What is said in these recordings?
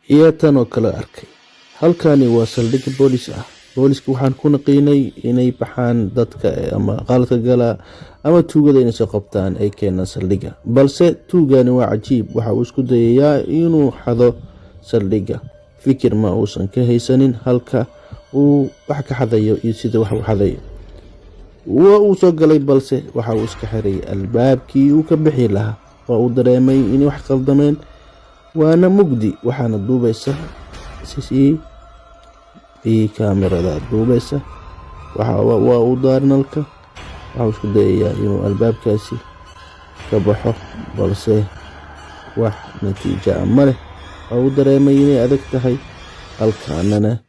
iyo tan oo kale arkay. halkani waa saldhig boolis ah. booliska waxaan ku naqiinay inay baxaan dadka ama qaladka gala ama tuugada inay soo qabtaan ay keenaan saldhiga, balse tuugani waa cajiib. waxa uu isku dayayaa inuu xado saldhiga. fikir ma uusan ka haysanin halka uu wax ka xadayo iyo sida wax u xadayo. waa uu soo galay, balse waxa uu iska xiray albaabkii uu ka bixi lahaa. waa uu dareemay in wax qaldameen, waana mugdi. waxaana duubaysa kaamirada duubaysa. waa uu daarnalka. waxa isku dayayaa inuu albaabkaasi ka baxo, balse wax natiijo ah ma leh. waa uu dareemay inay adag tahay, halkaanana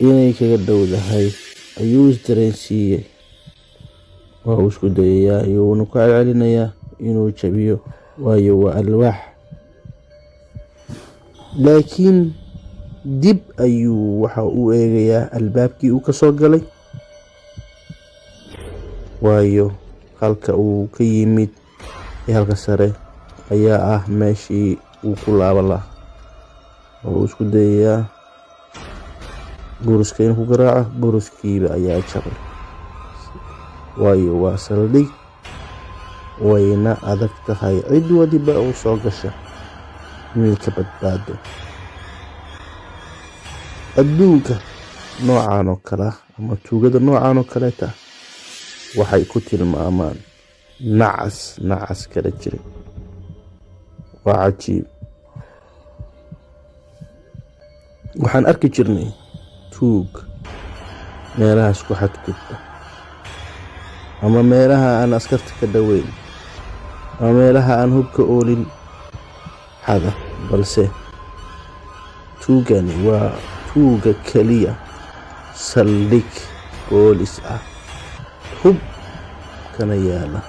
inay kaga dhowdahay ayuu isdareensiiyey. waa uu isku dayayaa iyuuna ku celcelinayaa inuu jabiyo, waayo waa alwaax. laakiin dib ayuu waxa uu eegayaa albaabkii uu ka soo galay, waayo halka uu ka yimid ee halka sare ayaa ah meeshii uu ku laaban lahaa. waa uu isku dayayaa buruska inuu ku garaaco, buruskiiba ayaa jabay, waayo waa saldhig wayna adag tahay cid waliba uu soo gasha inay ka badbaado. adduunka noocan oo kale ama tuugada noocan oo kaleeta waxay ku tilmaamaan nacas kala jiray. waa cajiib. waxaan arki jirnay tuug meelahaas ku xadgudba, ama meelaha aan askarta ka dhoweyn, ama meelaha aan hubka oolin xada, balse tuugani waa tuuga keliya saldhig boolis ah, hub kana yaala,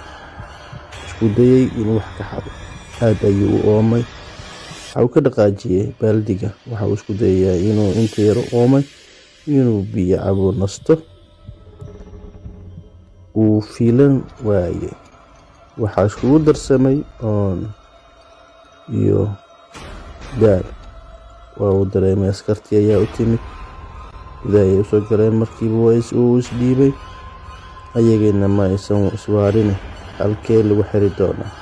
isku dayay inuu wax ka xado. aad ayuu u oomay. waxa uu ka dhaqaajiyey baaldiga. waxa uu isku dayayaa inuu inta yar u oomay inuu biyo cabo nasto. uu fiilan waayey. waxaa iskugu darsamay oon iyo daal. waa uu dareemay askartii ayaa u timid, gudaha usoo galeen. markiiba uu isdhiibay. ayagana ma aysan iswaarin. halkee lagu xiri doonaa?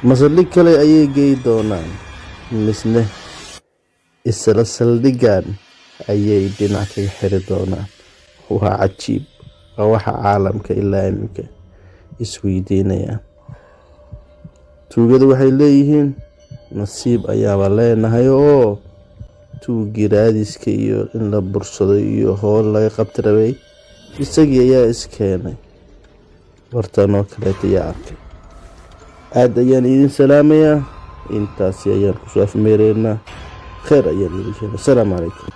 ma saldhig kale ayay geey doonaan, misne isla saldhigan ayay dhinac kaga xiri doonaan? waa cajiib. waa waxa caalamka ilaa iminka isweydiinayaan. tuugada waxay leeyihiin nasiib ayaaba leenahay oo tuugii raadiska iyo in la bursado iyo howl laga qabti rabay, isagii ayaa iskeenay. wartan oo kaleeta ayaa arkay. aad ayaan idin salaamayaa. intaasi ayaan kusoo afmeereynaa. khayr ayaan idin sheegay. asalaamu calaykum.